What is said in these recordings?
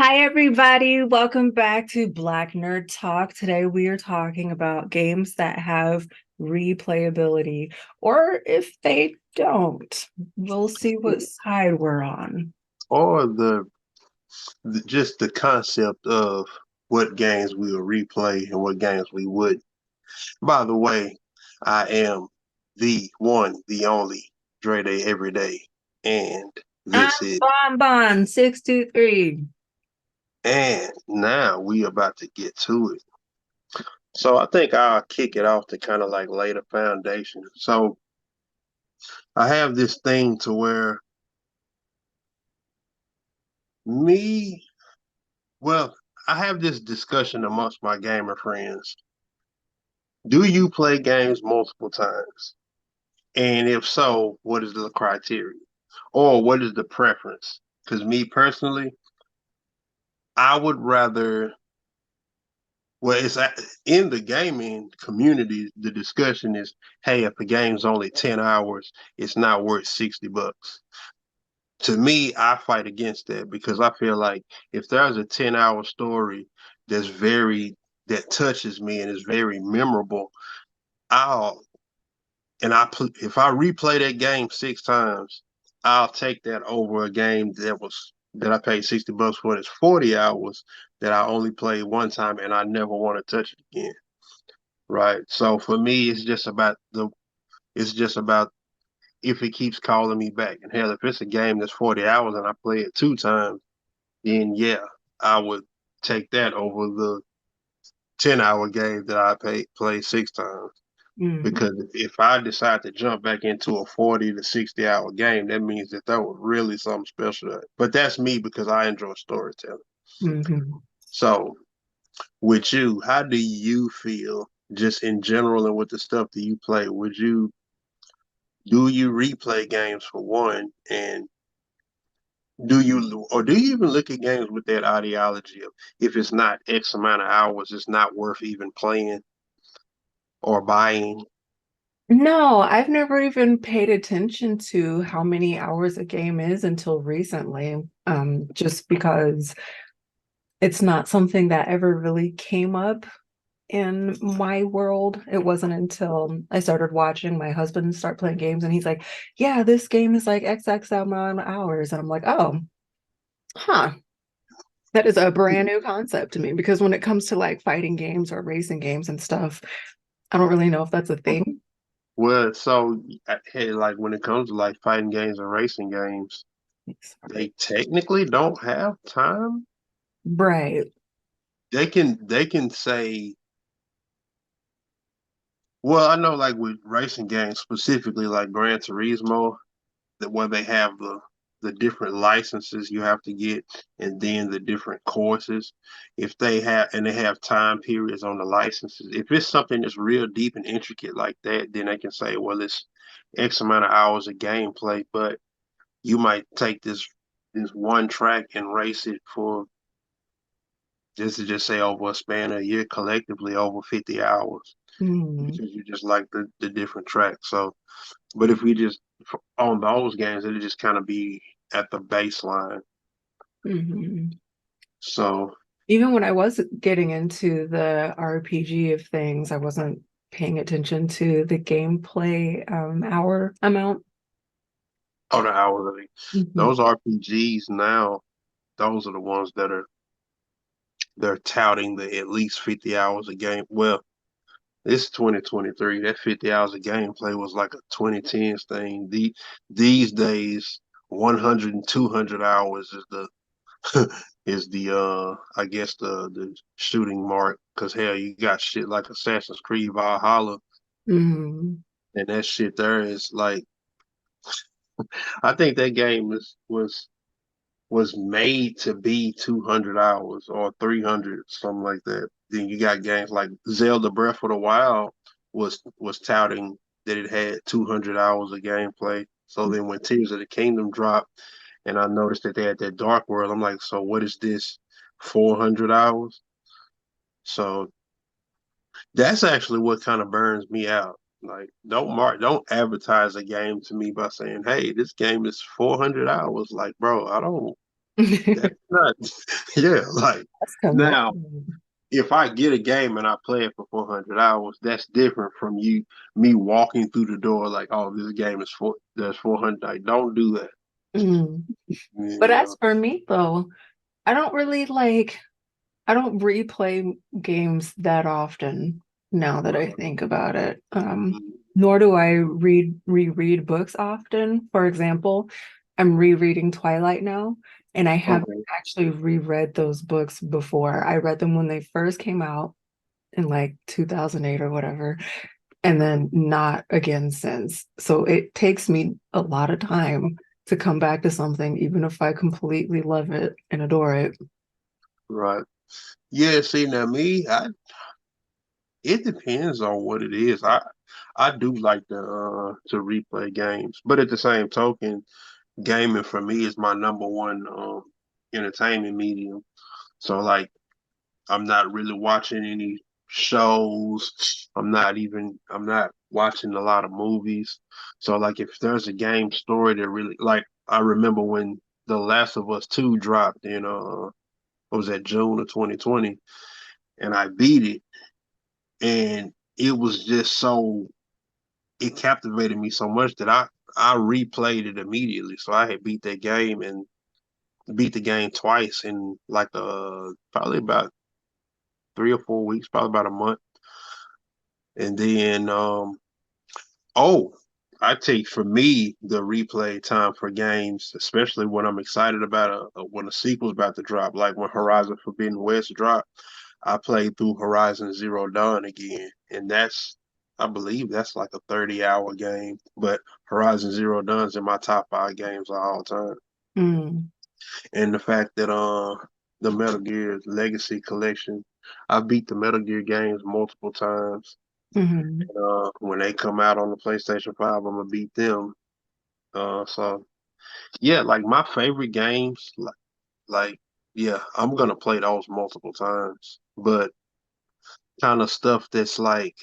Hi, everybody. Welcome back to Black Nerd Talk. Today, we are talking about games that have replayability, or if they don't, we'll see what side we're on. Or just the concept of what games we will replay and what games we would. By the way, I am the one, the only Dre Day every day, and I'm this is Bonbon 623. and now we about to get to it. So I think I'll kick it off to kind of like lay the foundation. So I have this thing to where me, well, I have this discussion amongst my gamer friends. Do you play games multiple times? And if so, what is the criteria? Or what is the preference? Because me personally, I would rather, well, in the gaming community, the discussion is, hey, if the game's only 10 hours, it's not worth $60. To me, I fight against that because I feel like if there's a 10-hour story that's that touches me and is very memorable, I'll if I replay that game 6 times, I'll take that over a game that I paid $60 for. It's 40 hours that I only played one time and I never want to touch it again. Right. So for me, it's just about if it keeps calling me back. And hell, if it's a game that's 40 hours and I play it 2 times, then yeah, I would take that over the 10-hour game that I played 6 times. Mhm. Because if I decide to jump back into a 40 to 60 hour game, that means that was really something special. But that's me because I enjoy storytelling. Mhm. So, with you, how do you feel just in general and with the stuff that you play? Do you replay games for one? And do you even look at games with that ideology of if it's not X amount of hours, it's not worth even playing or buying? No, I've never even paid attention to how many hours a game is until recently, just because it's not something that ever really came up in my world. It wasn't until I started watching my husband start playing games and he's like, yeah, this game is like XX amount of hours. And I'm like, oh, huh. That is a brand new concept to me because when it comes to like fighting games or racing games and stuff, I don't really know if that's a thing. Well, so hey, like when it comes to like fighting games and racing games, they technically don't have time. Right. They can say, well, I know like with racing games specifically like Gran Turismo, that where they have the different licenses you have to get and then the different courses. If they have time periods on the licenses, if it's something that's real deep and intricate like that, then they can say, well, it's X amount of hours of gameplay, but you might take this one track and race it for just say over a span of a year collectively over 50 hours Mhm. because you just like the different tracks. So, but if we just on those games, it'll just kind of be at the baseline. Mhm. So, Even when I was getting into the RPG of things, I wasn't paying attention to the gameplay hour amount. on the hourly, Mhm. those RPGs now, those are the ones they're touting the at least 50 hours a game. Well, it's 2023. That 50 hours of gameplay was like a 2010s thing. These days, 100 and 200 hours is the is the I guess the shooting mark. Cause hell, you got shit like Assassin's Creed Valhalla, Mhm. and that shit there is like I think that game was made to be 200 hours or 300, something like that. Then you got games like Zelda Breath of the Wild was touting that it had 200 hours of gameplay. So then when Tears of the Kingdom dropped and I noticed that they had that Dark World, I'm like, so what is this? 400 hours? So that's actually what kind of burns me out. Like, don't advertise a game to me by saying, "Hey, this game is 400 hours." Like, bro, I don't. That's not, yeah, like That's now, commitment. if I get a game and I play it for 400 hours, that's different from me walking through the door like, oh, this game is there's 400. Like, don't do that. Mm. But You as for me though, I don't really I don't replay games that often now that I Right. think about it. Mhm. Nor do I reread books often. For example, I'm rereading Twilight now, and I haven't Okay. actually reread those books before. I read them when they first came out in like 2008 or whatever, and then not again since. So it takes me a lot of time to come back to something, even if I completely love it and adore it. Right. Yeah, see now it depends on what it is. I do like to replay games, but at the same token, gaming for me is my number one entertainment medium. So like I'm not really watching any shows. I'm not watching a lot of movies. So like if there's a game story that really like I remember when The Last of Us 2 dropped in what was that, June of 2020, and I beat it, and it was just so it captivated me so much that I replayed it immediately. So I had beat that game and beat the game twice in like probably about 3 or 4 weeks, probably about a month. And then oh, I take for me the replay time for games, especially when I'm excited about when a sequel's about to drop, like when Horizon Forbidden West dropped. I played through Horizon Zero Dawn again, and I believe that's like a 30-hour game. But Horizon Zero Dawn's in my top 5 games of all time. Mm, And the fact that the Metal Gear Legacy Collection, I beat the Metal Gear games multiple times. mhm. When they come out on the PlayStation 5, I'm gonna beat them. So yeah, like my favorite games, like yeah, I'm gonna play those multiple times. But kind of stuff that's like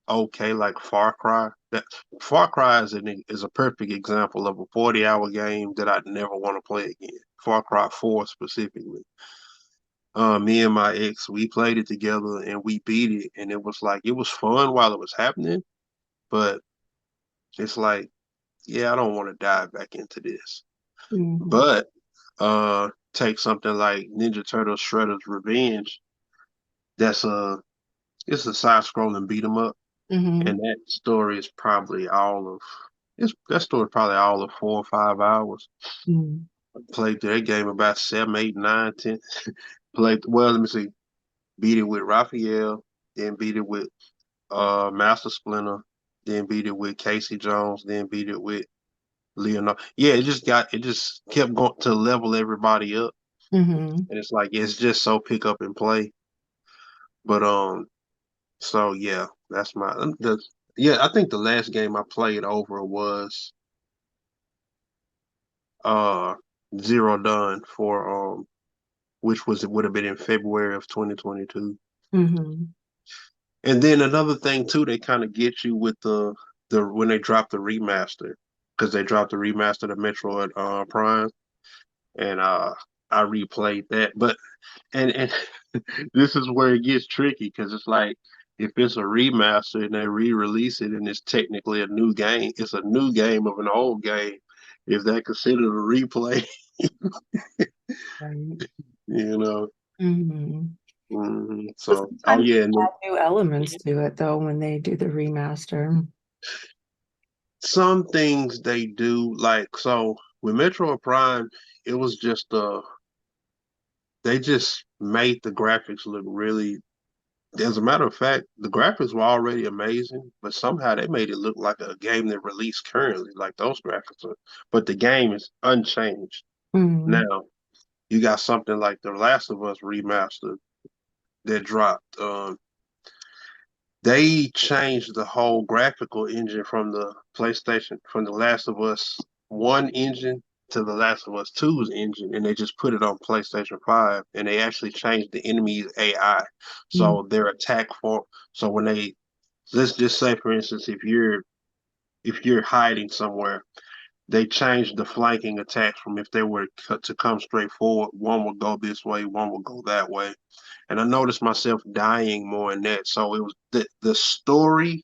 okay, like Far Cry. That Far Cry is a perfect example of a 40-hour game that I'd never want to play again. Far Cry 4 specifically. Me and my ex, we played it together and we beat it, and it was like it was fun while it was happening, but it's like, yeah, I don't want to dive back into this. Mhm, But take something like Ninja Turtles Shredder's Revenge. That's a it's a side-scrolling beat 'em up, and mhm, that story is probably all of that story probably all of 4 or 5 hours. mhm, Played through that game about 7, 8, 9, 10. Played well, let me see. Beat it with Raphael, then beat it with Master Splinter, then beat it with Casey Jones, then beat it with Leonardo. Yeah, it just kept going to level everybody up. mhm, And it's like it's just so pick up and play. But so yeah, that's yeah, I think the last game I played over was uh Zero Dawn for which was it would have been in February of 2022. mhm, And then another thing too, they kind of get you with the when they drop the remaster, because they dropped the remaster of Metroid Prime, and I replayed that. But and this is where it gets tricky because it's like if it's a remaster and they re-release it and it's technically a new game, it's a new game of an old game. Is that considered a replay? right. You know. Mhm. But So, oh sometimes yeah, and they then add new elements to it though when they do the remaster. some things they do like so with Metro Prime, it was just they just made the graphics look really. As a matter of fact, the graphics were already amazing, but somehow they made it look like a game that released currently, like those graphics are. But the game is unchanged. Mhm, Now, you got something like The Last of Us remastered that dropped. They changed the whole graphical engine from the PlayStation, from the Last of Us 1 engine to the Last of Us 2's engine, and they just put it on PlayStation 5, and they actually changed the enemy's AI. mhm, So their attack form, so when let's just say, for instance, if you're hiding somewhere they changed the flanking attacks from if they were to come straight forward, one would go this way, one would go that way. And I noticed myself dying more in that. So it was the story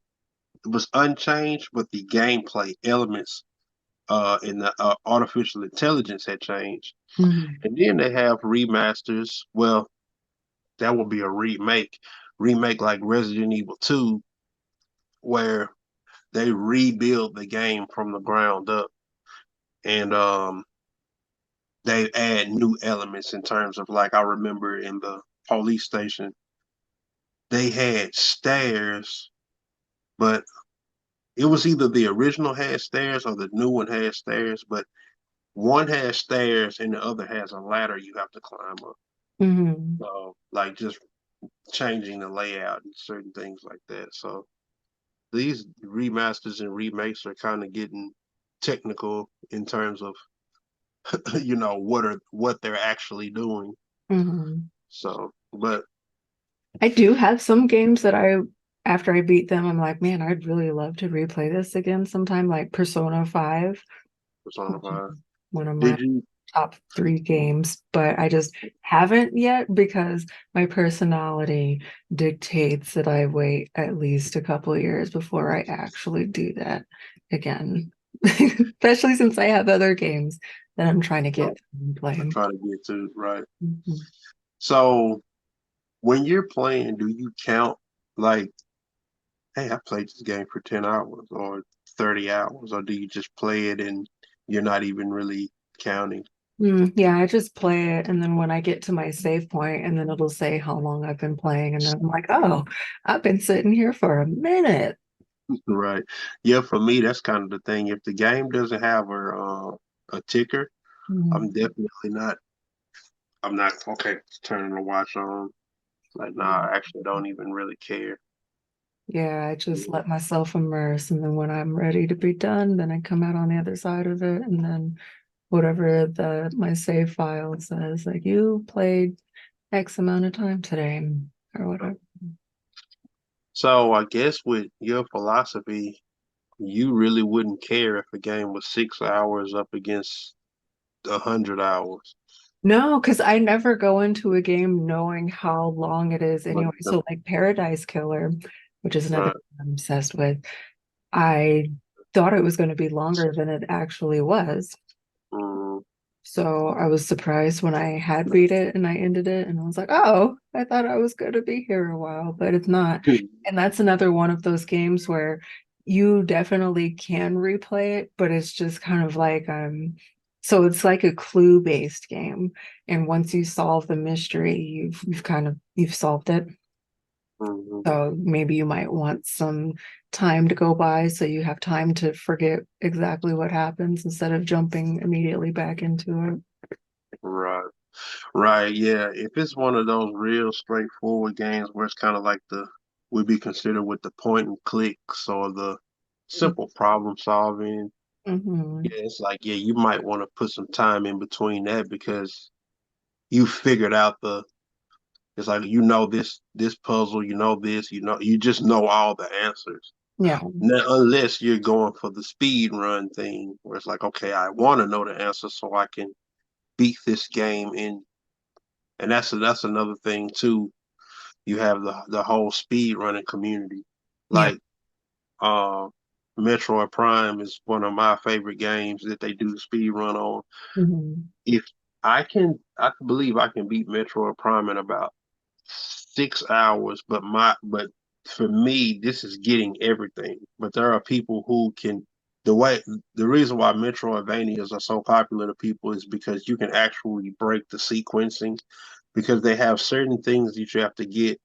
was unchanged, but the gameplay elements in the artificial intelligence had changed. Mhm. And then they have remasters. Well, that would be a remake like Resident Evil 2, where they rebuild the game from the ground up. And they add new elements in terms of, like, I remember in the police station, they had stairs, but it was either the original had stairs or the new one had stairs, but one has stairs and the other has a ladder you have to climb up. Mhm. So, like, just changing the layout and certain things like that. So these remasters and remakes are kind of getting technical in terms of what they're actually doing. Mhm. So, but I do have some games that after I beat them, I'm like, man, I'd really love to replay this again sometime, like Persona 5, Persona which is 5. one of my Did you top three games, but I just haven't yet because my personality dictates that I wait at least a couple of years before I actually do that again. Especially since I have other games that I'm trying to get and play. try to get to right? Mhm. So when you're playing, do you count, like, hey, I played this game for 10 hours or 30 hours, or do you just play it and you're not even really counting? Yeah, I just play it, and then when I get to my save point, and then it'll say how long I've been playing, and then I'm like, oh, I've been sitting here for a minute. Right. Yeah, for me, that's kind of the thing. If the game doesn't have a ticker, I'm Mhm. definitely not. I'm not okay turning the watch on. Like, nah, I actually don't even really care. Yeah, I just Yeah. let myself immerse, and then when I'm ready to be done, then I come out on the other side of it, and then whatever the my save file says, like you played X amount of time today, or whatever. So I guess with your philosophy, you really wouldn't care if a game was 6 hours up against 100 hours. No, because I never go into a game knowing how long it is Like, anyway. So like Paradise Killer, which is another right. game I'm obsessed with, I thought it was going to be longer than it actually was. Mm, So I was surprised when I had beat it and I ended it, and I was like, oh, I thought I was going to be here a while, but it's not. And that's another one of those games where you definitely can replay it, but it's just kind of like so it's like a clue-based game. And once you solve the mystery, you've kind of you've solved it. mhm. So maybe you might want some time to go by so you have time to forget exactly what happens instead of jumping immediately back into it. Right. Right. Yeah. If it's one of those real straightforward games where it's kind of like the would be considered with the point and clicks or the simple problem solving, Mhm. yeah, it's like, yeah, you might want to put some time in between that because you figured out it's like, this puzzle, this, you just know all the answers. Yeah. Now, unless you're going for the speed run thing where it's like, okay, I want to know the answer so I can beat this game in. And that's another thing too. You have the whole speed running community. Yeah. Like, uh Metroid Prime is one of my favorite games that they do the speed run on. Mhm. If I believe I can beat Metroid Prime in about 6 hours, but for me, this is getting everything. But there are people who can the way the reason why Metroidvanias are so popular to people is because you can actually break the sequencing because they have certain things that you have to get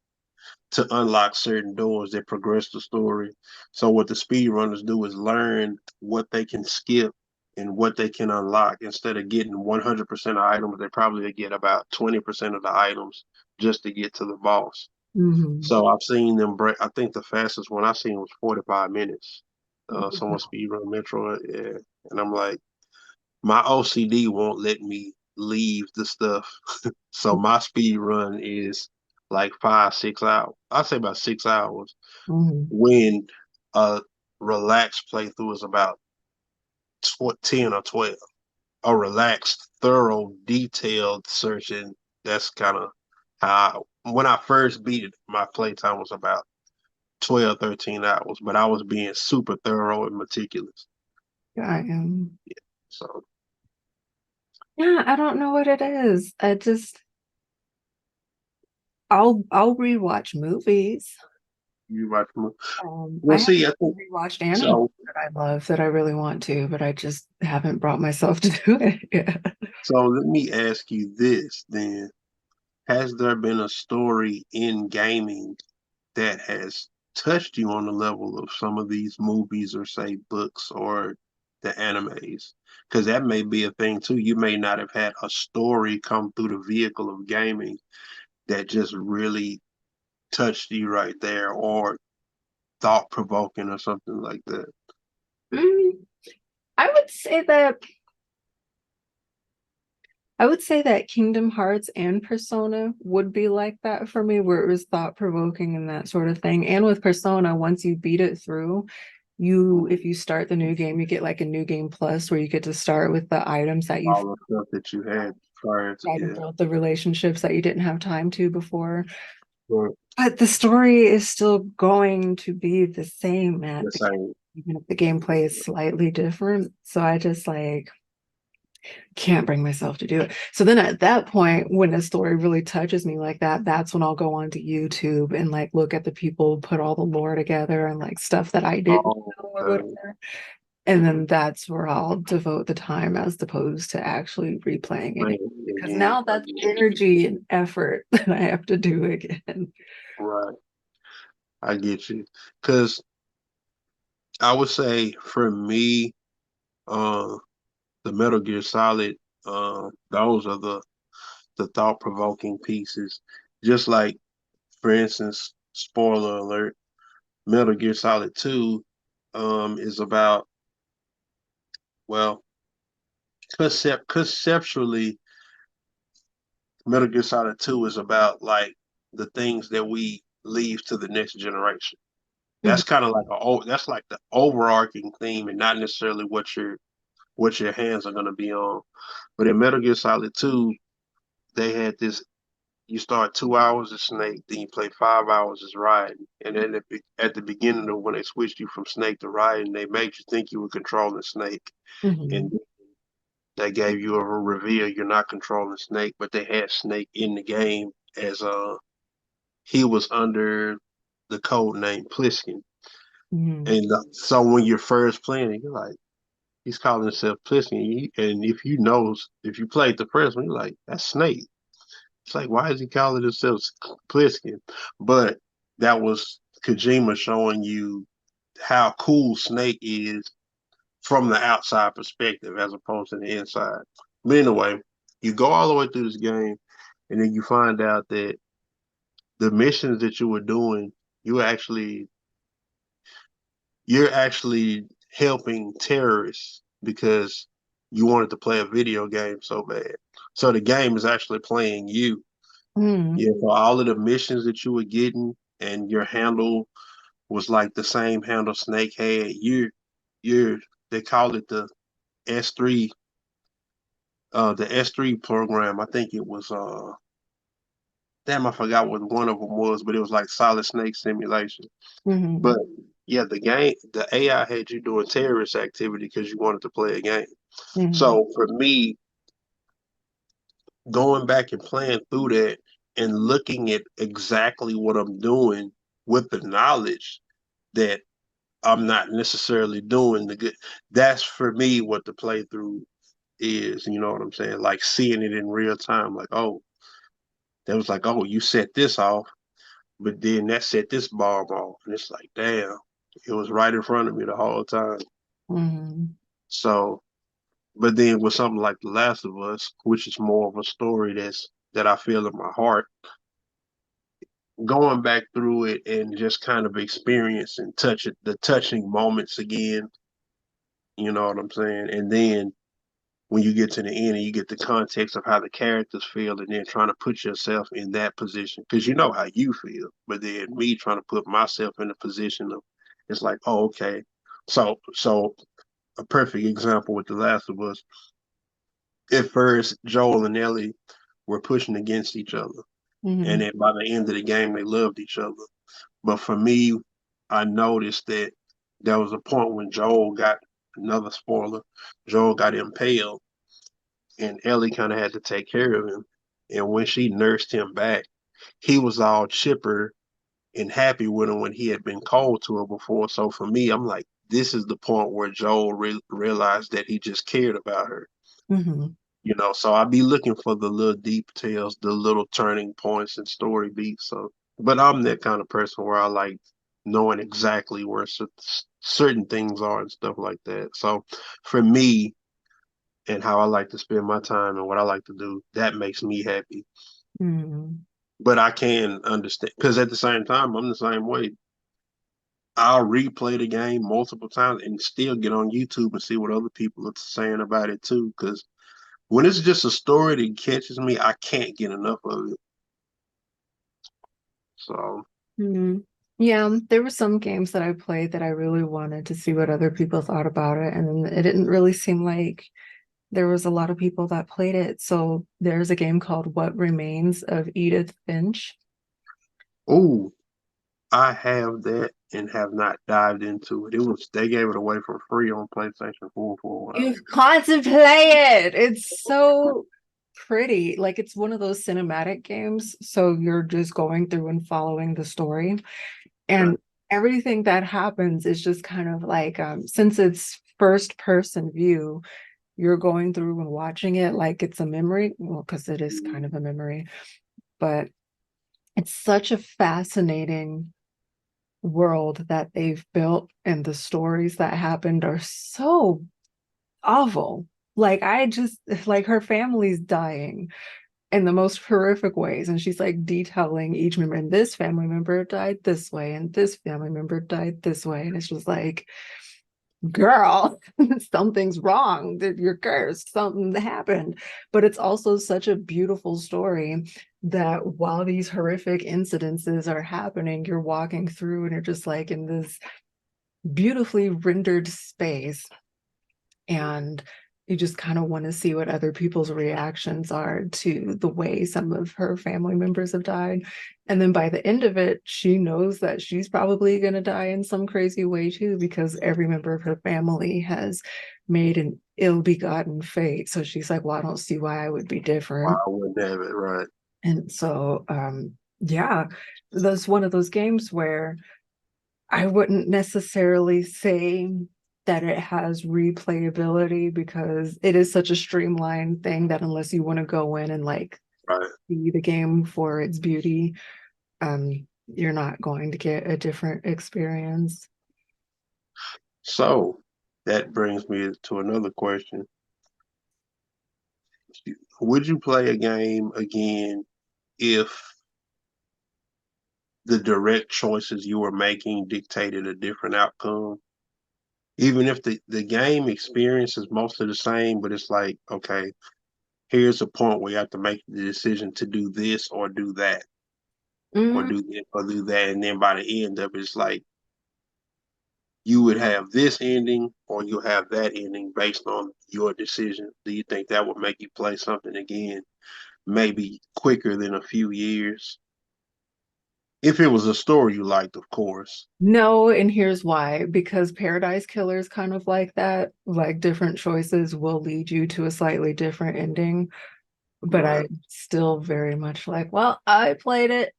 to unlock certain doors that progress the story. So what the speedrunners do is learn what they can skip and what they can unlock. Instead of getting 100% of items, they probably get about 20% of the items just to get to the boss. Mhm. So I've seen them break. I think the fastest one I've seen was 45 minutes. Someone Wow. speedrun Metroid, yeah, and I'm like, my OCD won't let me leave the stuff. So my speed run is like 5, 6 hours. I'd say about 6 hours Mhm. when a relaxed playthrough is about 10 or 12. A relaxed, thorough, detailed searching. That's kind of how when I first beat it, my playtime was about 12, 13 hours, but I was being super thorough and meticulous. I am. So Yeah, I don't know what it is. I'll rewatch movies. you watch more. I Well, haven't see, I think rewatched anime so. that I love that I really want to, but I just haven't brought myself to do it yet. So let me ask you this then. Has there been a story in gaming that has touched you on the level of some of these movies or say books or the animes? Because that may be a thing too. You may not have had a story come through the vehicle of gaming that just really touched you right there or thought provoking or something like that. Mm, I would say that I would say that Kingdom Hearts and Persona would be like that for me, where it was thought provoking and that sort of thing. And with Persona, once you beat it through, if you start the new game, you get like a new game plus where you get to start with the items that you've All the stuff that you had prior to tried to yeah. build the relationships that you didn't have time to before. But But the story is still going to be the same, the Matt, same. even if the gameplay is slightly different. So I just like can't bring myself to do it. So then at that point, when a story really touches me like that, that's when I'll go onto YouTube and like look at the people put all the lore together and like stuff that I didn't Oh, know or whatever. And then that's where I'll devote the time as opposed to actually replaying man, it. Because again. now that's energy and effort that I have to do again. Right. I get you. Because I would say for me, uh, the Metal Gear Solid, those are the thought provoking pieces. Just like, for instance, spoiler alert, Metal Gear Solid 2 is about, well, conceptually, Metal Gear Solid 2 is about like the things that we leave to the next generation. Mhm. That's kind of like that's like the overarching theme and not necessarily what your hands are going to be on. But in Metal Gear Solid 2, they had this you start 2 hours as Snake, then you play 5 hours as Raiden. And then at the beginning of when they switched you from Snake to Raiden, they made you think you were controlling Snake. And Mhm. they gave you a reveal you're not controlling Snake, but they had Snake in the game as he was under the code name Pliskin. Mhm. And so when you're first playing it, you're like, he's calling himself Pliskin. And if you played the first one, you're like, that's Snake. It's like, why is he calling himself Pliskin? But that was Kojima showing you how cool Snake is from the outside perspective as opposed to the inside. But anyway, you go all the way through this game, and then you find out that the missions that you were doing, you actually you're actually helping terrorists because you wanted to play a video game so bad. So the game is actually playing you. Mhm. Yeah, so all of the missions that you were getting and your handle was like the same handle Snake had. You're they call it S3 the S3 program. I think it was damn I forgot what one of them was, but it was like Solid Snake Simulation. But Mhm. yeah, the AI had you doing terrorist activity because you wanted to play a game. Mhm. So for me, going back and playing through that and looking at exactly what I'm doing with the knowledge that I'm not necessarily doing the good. That's for me what the playthrough is. You know what I'm saying? Like seeing it in real time. Like, oh, that was like, oh, you set this off, but then that set this bomb off, and it's like, damn, it was right in front of me the whole time. Mhm. So, but then with something like The Last of Us, which is more of a story that I feel in my heart, going back through it and just kind of experiencing the touching moments again. You know what I'm saying? And then when you get to the end and you get the context of how the characters feel, and then trying to put yourself in that position because you know how you feel, but then me trying to put myself in the position of it's like, oh, okay, so a perfect example with The Last of Us. At first, Joel and Ellie were pushing against each other, and Hmm. then by the end of the game, they loved each other. But for me, I noticed that there was a point when Joel got another spoiler. Joel got impaled, and Ellie kind of had to take care of him. And when she nursed him back, he was all chipper and happy with him when he had been cold to her before. So for me, I'm like, this is the point where Joel realized that he just cared about her. Hmm. So I'd be looking for the little details, the little turning points and story beats. So, but I'm that kind of person where I like knowing exactly where certain things are and stuff like that. So for me and how I like to spend my time and what I like to do, that makes me happy. Hmm. But I can understand because at the same time, I'm the same way. I'll replay the game multiple times and still get on YouTube and see what other people are saying about it too. Because when it's just a story that catches me, I can't get enough of it. So, Hmm. Yeah, there were some games that I played that I really wanted to see what other people thought about it, and it didn't really seem like there was a lot of people that played it. So there's a game called What Remains of Edith Finch. oh, I have that and have not dived into it. They gave it away for free on PlayStation 4 for a while. You've got to play it. It's so pretty. Like it's one of those cinematic games. So you're just going through and following the story. Right. And everything that happens is just kind of like since it's first person view, you're going through and watching it like it's a memory. Well, because it is kind of a memory, but it's such a fascinating world that they've built, and the stories that happened are so awful. Like I just like her family's dying in the most horrific ways, and she's like detailing each member, and this family member died this way and this family member died this way, and it's just like, girl, something's wrong, that you're cursed, something happened. But it's also such a beautiful story that while these horrific incidences are happening, you're walking through and you're just like in this beautifully rendered space, and you just kind of want to see what other people's reactions are to the way some of her family members have died. And then by the end of it, she knows that she's probably going to die in some crazy way too, because every member of her family has made an ill-begotten fate. So she's like, well, I don't see why I would be Why different. I wouldn't have it, right? And so, yeah, that's one of those games where I wouldn't necessarily say that it has replayability, because it is such a streamlined thing that unless you want to go in and like Right. see the game for its beauty, you're not going to get a different experience. So that brings me to another question. Would you play a game again if the direct choices you were making dictated a different outcome? Even if the game experience is mostly the same, but it's like, okay, here's a point where you have to make the decision to do this or do that, or Mm, do this or do that. And then by the end of it, it's like you would have this ending or you have that ending based on your decision. Do you think that would make you play something again, maybe quicker than a few years? If it was a story you liked, of course. no, and here's why. Because Paradise Killer is kind of like that. Like different choices will lead you to a slightly different ending. But Right. I'm still very much like, well, I played it,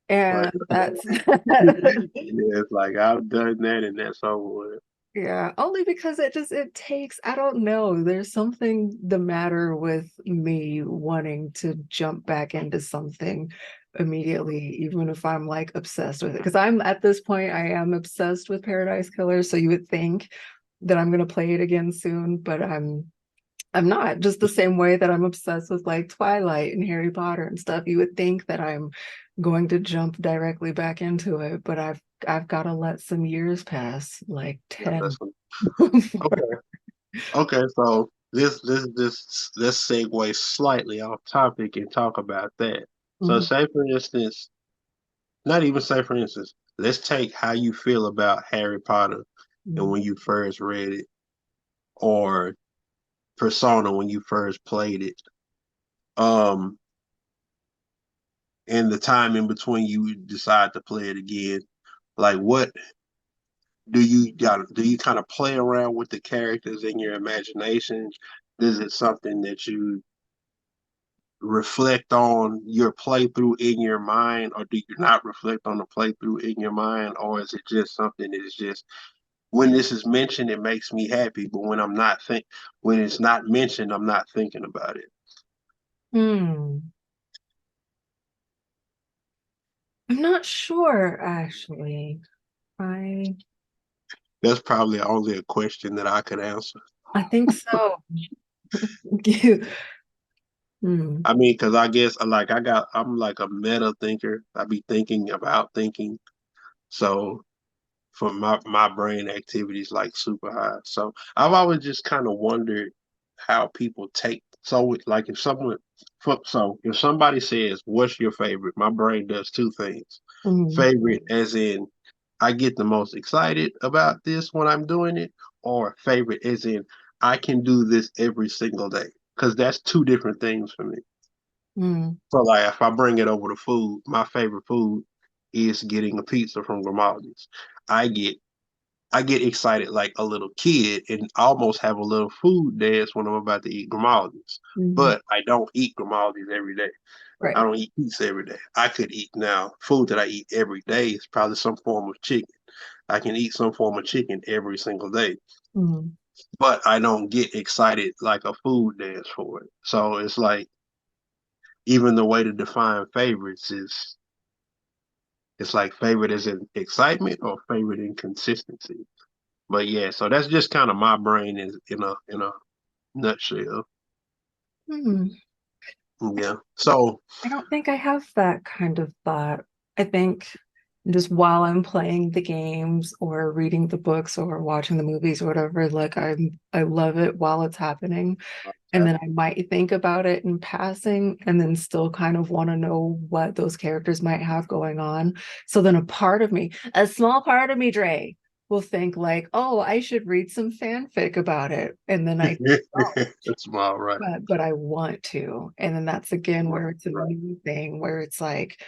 Right. and that's Yeah, it's like I've done that and that's over with. yeah, only because it takes, I don't know, there's something the matter with me wanting to jump back into something immediately, even if I'm like obsessed with it. Because I'm at this point, I am obsessed with Paradise Killer, so you would think that I'm gonna play it again soon, but I'm not. Just the same way that I'm obsessed with like Twilight and Harry Potter and stuff. You would think that I'm going to jump directly back into it, but I've got to let some years pass, like Yeah, 10. okay. Okay, so this let's segue slightly off topic and talk about that. So Mhm. say for instance, not even say for instance, let's take how you feel about Harry Potter and Mhm. when you first read it. or Persona when you first played it. Um, and the time in between you decide to play it again. Like, what do you kind of play around with the characters in your imagination? Is it something that you reflect on your playthrough in your mind, or do you not reflect on the playthrough in your mind, or is it just something that is just when this is mentioned, it makes me happy, but when it's not mentioned, I'm not thinking about it. Hmm. I'm not sure, actually. I That's probably only a question that I could answer. I think so. You- Hmm. I mean, because I guess I'm like a meta thinker. I be thinking about thinking. So for my brain activity is like super high. So I've always just kind of wondered how people take like if somebody says, "What's your favorite?" My brain does two things. Hmm. Favorite as in I get the most excited about this when I'm doing it, or favorite as in I can do this every single day. Because that's two different things for me. Hmm. So like if I bring it over to food, my favorite food is getting a pizza from Grimaldi's. I get I get excited like a little kid and almost have a little food dance when I'm about to eat Grimaldi's. Hmm. But I don't eat Grimaldi's every day. I Right. don't eat pizza every day. I could eat now. Food that I eat every day is probably some form of chicken. I can eat some form of chicken every single day, Hmm. but I don't get excited like a food dance for it. So it's like even the way to define favorites is it's like favorite is in excitement or favorite in consistency. But yeah, so that's just kind of my brain is in a nutshell. Hmm. Yeah. So I don't think I have that kind of thought. I think just while I'm playing the games or reading the books or watching the movies or whatever, like I love it while it's happening. And then I might think about it in passing and then still kind of want to know what those characters might have going on. So then a small part of me, Dre, will think like, oh, I should read some fanfic about it. And then I don't, that's about right. but I want to. And then that's again Right. where it's a Right. new thing where it's like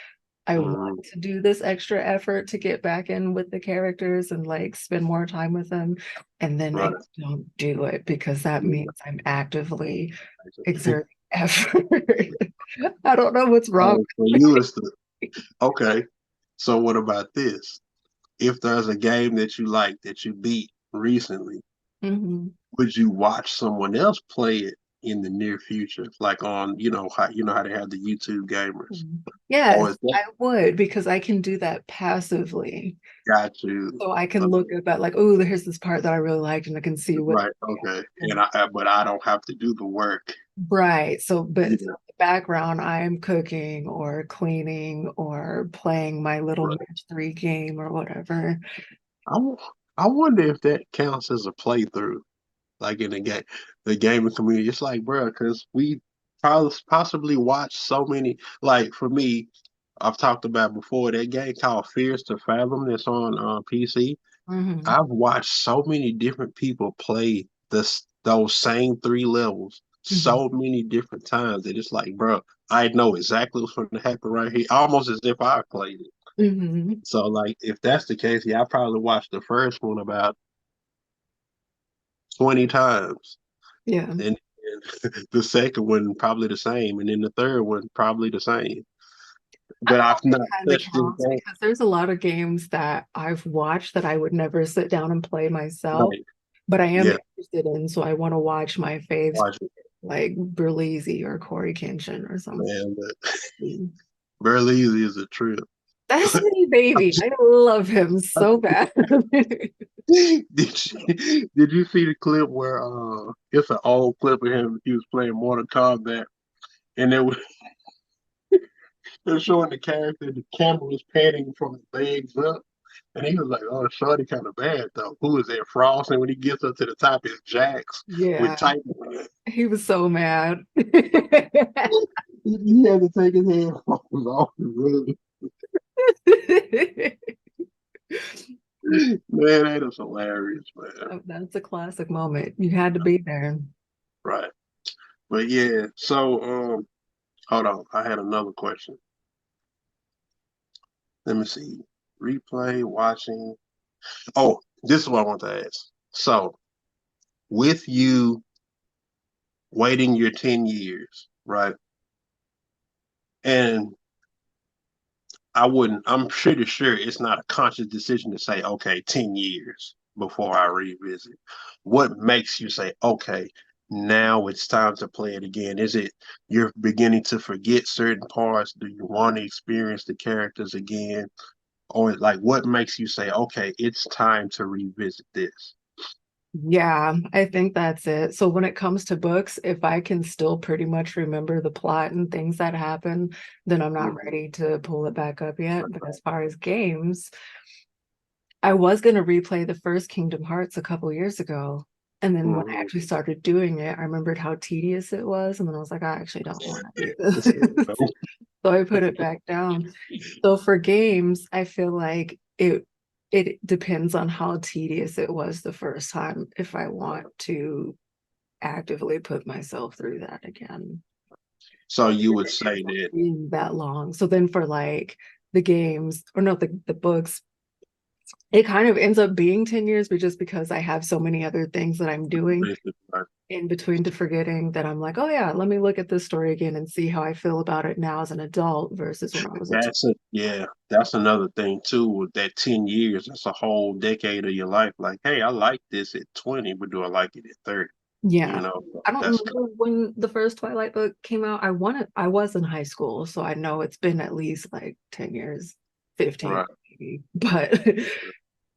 I want Mhm. to do this extra effort to get back in with the characters and like spend more time with them. And then I Right. don't do it because that Yeah. means I'm actively exert effort. I don't know what's wrong. Oh, for you is the okay. So what about this? If there's a game that you like that you beat recently, Mhm. would you watch someone else play it in the near future? Like on, how they have the YouTube gamers. Or Yes, is that I would because I can do that passively. got you? So I can look Okay. at that like, oh, here's this part that I really liked, and I can see what. Right. Okay. But I don't have to do the work. Right. So, but in Yeah. the background, I'm cooking or cleaning or playing my little Right. match three game or whatever. I, w- I wonder if that counts as a playthrough, like in the gaming community. It's like, bro, because we probably possibly watch so many. Like for me, I've talked about before that game called Fears to Fathom that's on PC. Hmm. I've watched so many different people play those same three levels Hmm. so many different times that it's like, bro, I know exactly what's going to happen right here, almost as if I played it. Hmm. So, like, if that's the case, yeah, I probably watched the first one about 20 times, Yeah. and the second one probably the same, and then the third one probably the same. I But don't know I've if it not kind of touched this counts game. because there's a lot of games that I've watched that I would never sit down and play myself, Right. but I am Yeah, interested in, so I want to watch my faves watch it, like Berleezy or Corey Kenshin or something. man. But barely easy is a trip. That's me, baby. I love him so bad. Did you see the clip where it's an old clip of him he was playing Mortal Kombat and they're showing the character the camera was panning from the legs up and he was like, oh shorty kinda bad though. Who is that Frost? And when he gets up to the top it's Jax with Yeah, Titan. he was so mad. He had to take his head off really. Man, that is hilarious, man. That's a classic moment. You had to be there. Right. But yeah, so hold on. I had another question. Let me see. Replay, watching. Oh, this is what I want to ask. So, with you waiting your 10 years, right? And I'm pretty sure it's not a conscious decision to say, okay, 10 years before I revisit. What makes you say, okay, now it's time to play it again? Is it you're beginning to forget certain parts? Do you want to experience the characters again? Or like what makes you say, okay, it's time to revisit this? Yeah, I think that's it. So when it comes to books, if I can still pretty much remember the plot and things that happen, then I'm not Mhm. ready to pull it back up yet. But as far as games, I was going to replay the first Kingdom Hearts a couple years ago. And then when I Mhm. actually started doing it, I remembered how tedious it was. And then I was like, I actually don't want to do this. So I put it back down. So for games, I feel like it depends on how tedious it was the first time if I want to actively put myself through that again. So you would say that Being that long. So then for like the games, or no, the books, it kind of ends up being 10 years, but just because I have so many other things that I'm doing in between to forgetting that I'm like, oh yeah, let me look at this story again and see how I feel about it now as an adult versus when I was a that's another thing too, with that 10 years, that's a whole decade of your life. Like, hey, I like this at 20, but do I like it at 30? You Yeah. know, I don't that's remember when the first Twilight book came out. I was in high school, so I know it's been at least like 10 years, 15 right. maybe. But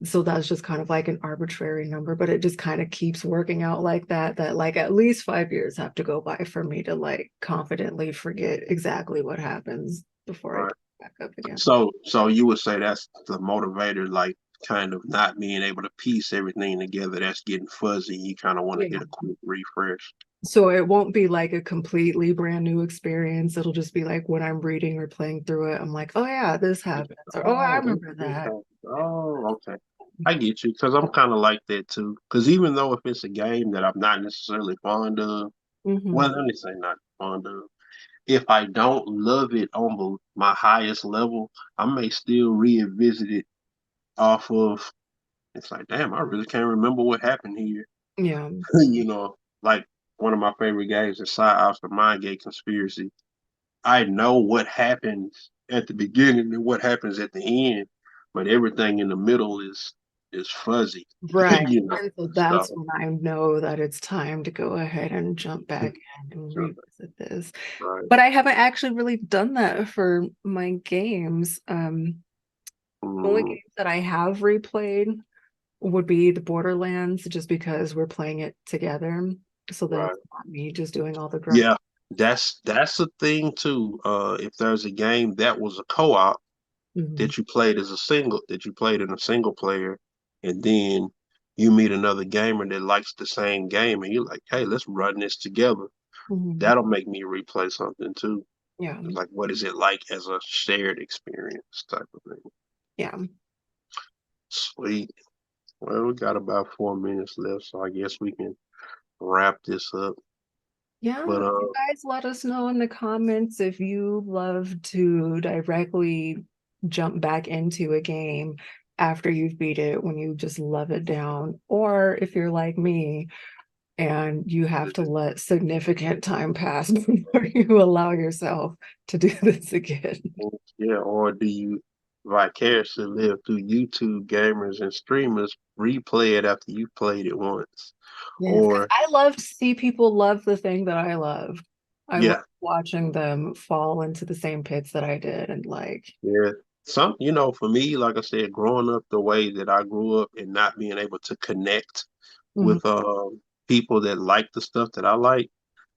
so that's just kind of like an arbitrary number, but it just kind of keeps working out like that like at least 5 years have to go by for me to like confidently forget exactly what happens before I pick Right. it back up again. So you would say that's the motivator, like kind of not being able to piece everything together. That's getting fuzzy. You kind of want to Yeah. get a quick refresh. So it won't be like a completely brand new experience. It'll just be like when I'm reading or playing through it, I'm like, oh yeah, this happens. Or oh, I Oh, remember that. okay. I get you because I'm kind of like that too. Because even though if it's a game that I'm not necessarily fond of, Hmm. well, let me say not fond of. If I don't love it on my highest level, I may still revisit it off of. It's like, damn, I really can't remember what happened here. Yeah. You know, like one of my favorite games is Side Ops the Mind Gate Conspiracy. I know what happens at the beginning and what happens at the end, but everything in the middle is fuzzy. Right. You know, And so so that's when I know that it's time to go ahead and jump back in and revisit this. right. But I haven't actually really done that for my games. Only Mhm. games that I have replayed would be the Borderlands, just because we're playing it together. So then Right. it's not me just doing all the grunt. Yeah, that's a thing too. If there's a game that was a co-op Mhm. that you played as a single, that you played in a single player, and then you meet another gamer that likes the same game, and you're like, hey, let's run this together. Mhm. That'll make me replay something too. Yeah. It's like, what is it like as a shared experience type of thing? Yeah. Sweet. Well, we got about 4 minutes left, so I guess we can wrap this up. Yeah, But you guys let us know in the comments if you love to directly jump back into a game after you've beat it when you just love it down, or if you're like me and you have to let significant time pass before you allow yourself to do this again. yeah, or do you vicariously live through YouTube gamers and streamers replay it after you played it once? Yes, because Or I love to see people love the thing that I love. I love yeah, watching them fall into the same pits that I did and like, yeah. For me, like I said, growing up the way that I grew up and not being able to connect mhm, with people that like the stuff that I like,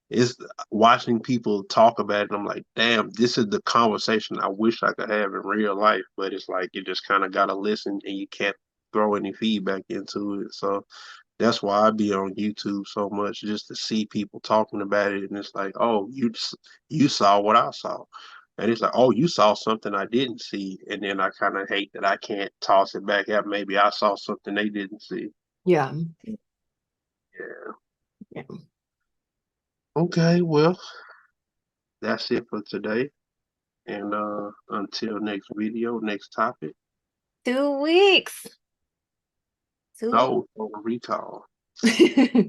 is watching people talk about it. I'm like, damn, this is the conversation I wish I could have in real life. But it's like you just kind of gotta listen and you can't throw any feedback into it. So that's why I be on YouTube so much, just to see people talking about it. And it's like, oh, you saw what I saw. And it's like, oh, you saw something I didn't see. And then I kind of hate that I can't toss it back out. Maybe I saw something they didn't see. Yeah. Yeah. Yeah. Okay, well, that's it for today. And until next video, next topic. 2 weeks. 2 No, recall. weeks.